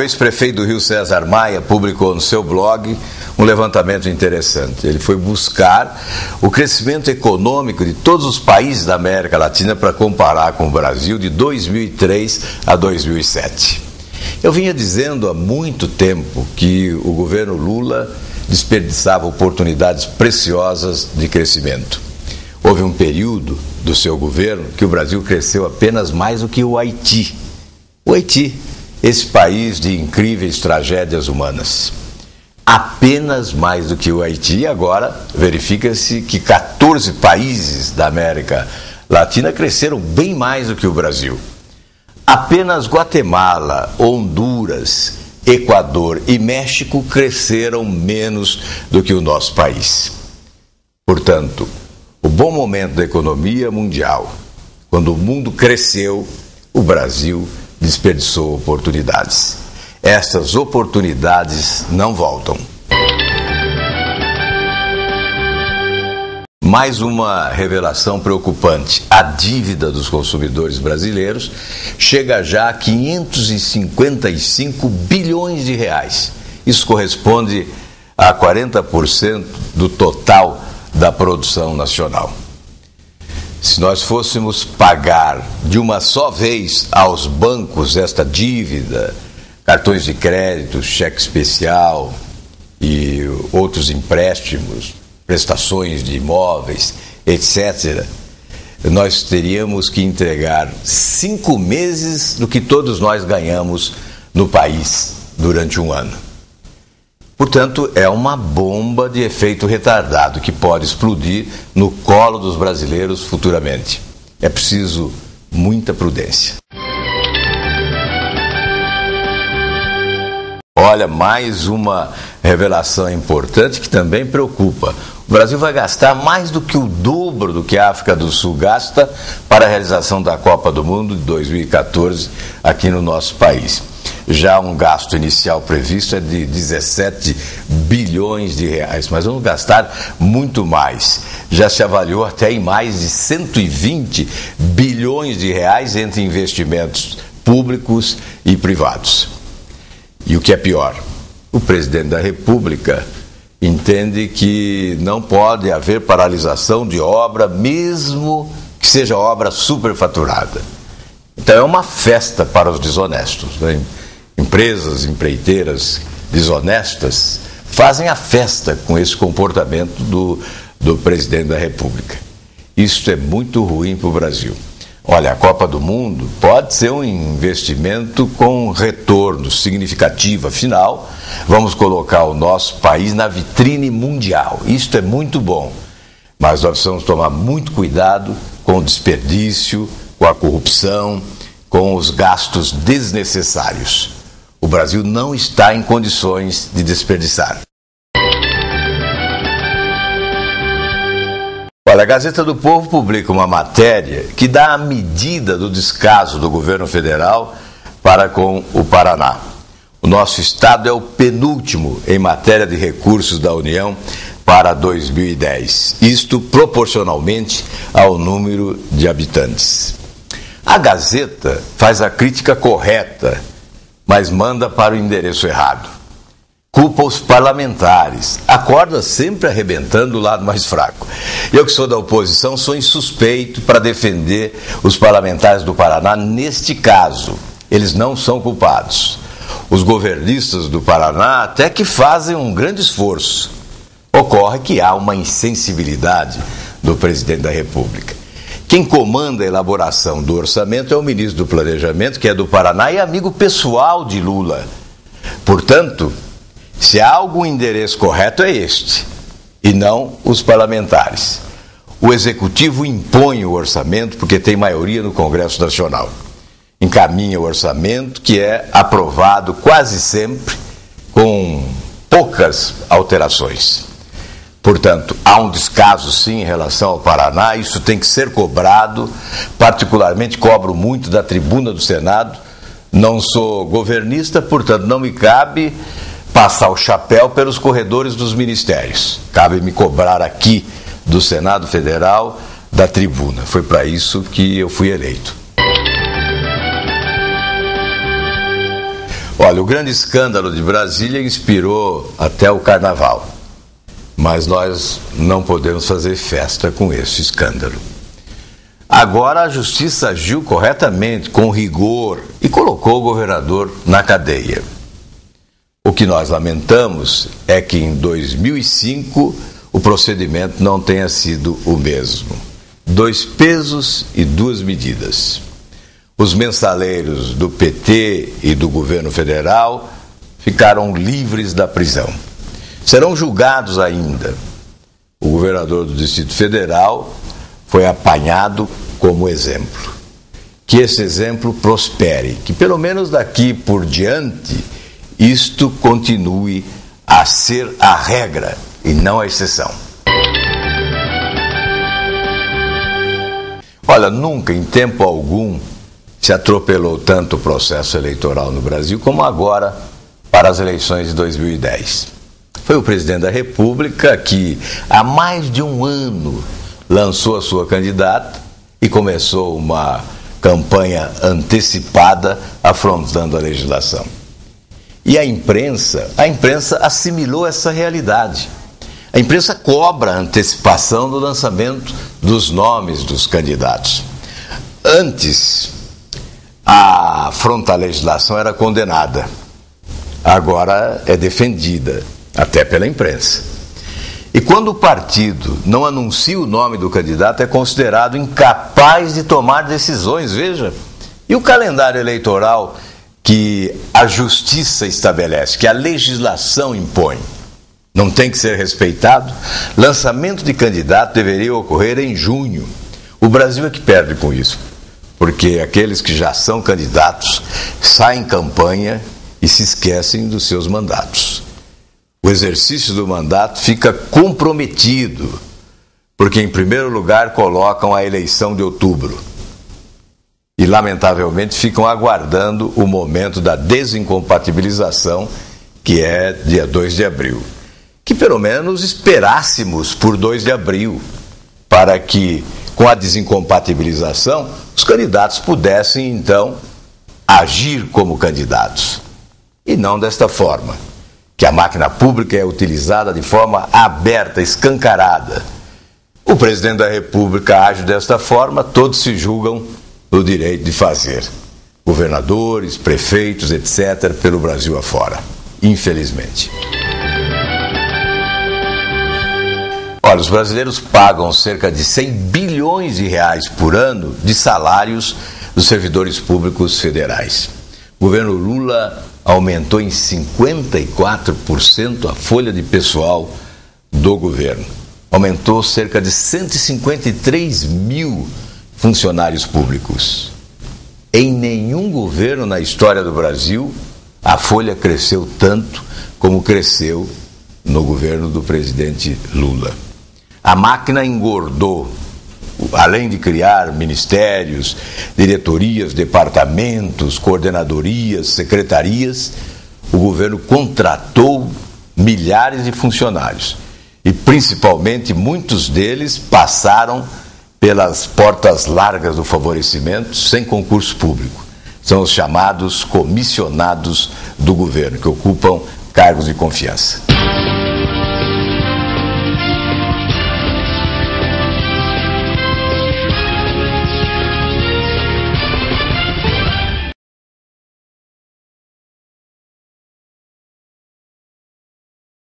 ex-prefeito do Rio, César Maia, publicou no seu blog um levantamento interessante. Ele foi buscar o crescimento econômico de todos os países da América Latina para comparar com o Brasil de 2003 a 2007. Eu vinha dizendo há muito tempo que o governo Lula desperdiçava oportunidades preciosas de crescimento. Houve um período do seu governo que o Brasil cresceu apenas mais do que o Haiti. O Haiti, esse país de incríveis tragédias humanas. Apenas mais do que o Haiti. E agora verifica-se que 14 países da América Latina cresceram bem mais do que o Brasil. Apenas Guatemala, Honduras, Equador e México cresceram menos do que o nosso país. Portanto, o bom momento da economia mundial, quando o mundo cresceu, o Brasil desperdiçou oportunidades. Essas oportunidades não voltam. Mais uma revelação preocupante. A dívida dos consumidores brasileiros chega já a 555 bilhões de reais. Isso corresponde a 40% do total da produção nacional. Se nós fôssemos pagar de uma só vez aos bancos esta dívida, cartões de crédito, cheque especial e outros empréstimos, prestações de imóveis, etc., nós teríamos que entregar 5 meses do que todos nós ganhamos no país durante um ano. Portanto, é uma bomba de efeito retardado que pode explodir no colo dos brasileiros futuramente. É preciso muita prudência. Olha, mais uma revelação importante que também preocupa. O Brasil vai gastar mais do que o dobro do que a África do Sul gasta para a realização da Copa do Mundo de 2014 aqui no nosso país. Já um gasto inicial previsto é de 17 bilhões de reais, mas vamos gastar muito mais. Já se avaliou até em mais de 120 bilhões de reais entre investimentos públicos e privados. E o que é pior, o presidente da República entende que não pode haver paralisação de obra, mesmo que seja obra superfaturada. Então é uma festa para os desonestos, né? Empresas, empreiteiras desonestas fazem a festa com esse comportamento do presidente da República. Isso é muito ruim para o Brasil. Olha, a Copa do Mundo pode ser um investimento com retorno significativo. Afinal, vamos colocar o nosso país na vitrine mundial. Isso é muito bom. Mas nós precisamos tomar muito cuidado com o desperdício, com a corrupção, com os gastos desnecessários. O Brasil não está em condições de desperdiçar. Olha, a Gazeta do Povo publica uma matéria que dá a medida do descaso do governo federal para com o Paraná. O nosso estado é o penúltimo em matéria de recursos da União para 2010. Isto proporcionalmente ao número de habitantes. A Gazeta faz a crítica correta, mas manda para o endereço errado. Culpa os parlamentares. Acorda sempre arrebentando o lado mais fraco. Eu que sou da oposição sou insuspeito para defender os parlamentares do Paraná neste caso. Eles não são culpados. Os governistas do Paraná até que fazem um grande esforço. Ocorre que há uma insensibilidade do presidente da República. Quem comanda a elaboração do orçamento é o ministro do Planejamento, que é do Paraná e amigo pessoal de Lula. Portanto, se há algum endereço correto é este, e não os parlamentares. O Executivo impõe o orçamento porque tem maioria no Congresso Nacional. Encaminha o orçamento que é aprovado quase sempre com poucas alterações. Portanto, há um descaso sim em relação ao Paraná, isso tem que ser cobrado, particularmente cobro muito da tribuna do Senado, não sou governista, portanto não me cabe passar o chapéu pelos corredores dos ministérios, cabe me cobrar aqui do Senado Federal, da tribuna, foi para isso que eu fui eleito. Olha, o grande escândalo de Brasília inspirou até o carnaval, mas nós não podemos fazer festa com esse escândalo. Agora a justiça agiu corretamente, com rigor, e colocou o governador na cadeia. O que nós lamentamos é que em 2005 o procedimento não tenha sido o mesmo. 2 pesos e 2 medidas. Os mensaleiros do PT e do governo federal ficaram livres da prisão. Serão julgados ainda. O governador do Distrito Federal foi apanhado como exemplo. Que esse exemplo prospere, que pelo menos daqui por diante isto continue a ser a regra e não a exceção. Olha, nunca em tempo algum se atropelou tanto o processo eleitoral no Brasil como agora para as eleições de 2010. Foi o presidente da República que há mais de um ano lançou a sua candidata e começou uma campanha antecipada afrontando a legislação. E a imprensa assimilou essa realidade. A imprensa cobra a antecipação do lançamento dos nomes dos candidatos. Antes, a afronta à legislação era condenada. Agora é defendida, até pela imprensa. E quando o partido não anuncia o nome do candidato, é considerado incapaz de tomar decisões, veja. E o calendário eleitoral que a justiça estabelece, que a legislação impõe, não tem que ser respeitado? Lançamento de candidato deveria ocorrer em junho. O Brasil é que perde com isso, porque aqueles que já são candidatos saem em campanha e se esquecem dos seus mandatos. O exercício do mandato fica comprometido, porque em primeiro lugar colocam a eleição de outubro. E, lamentavelmente, ficam aguardando o momento da desincompatibilização, que é dia 2 de abril. Que pelo menos esperássemos por 2 de abril, para que, com a desincompatibilização, os candidatos pudessem, então, agir como candidatos. E não desta forma, que a máquina pública é utilizada de forma aberta, escancarada. O presidente da República age desta forma, todos se julgam no direito de fazer. Governadores, prefeitos, etc., pelo Brasil afora. Infelizmente. Olha, os brasileiros pagam cerca de 100 bilhões de reais por ano de salários dos servidores públicos federais. O governo Lula aumentou em 54% a folha de pessoal do governo. Aumentou cerca de 153 mil funcionários públicos. Em nenhum governo na história do Brasil a folha cresceu tanto como cresceu no governo do presidente Lula. A máquina engordou. Além de criar ministérios, diretorias, departamentos, coordenadorias, secretarias, o governo contratou milhares de funcionários. E, principalmente, muitos deles passaram pelas portas largas do favorecimento, sem concurso público. São os chamados comissionados do governo, que ocupam cargos de confiança.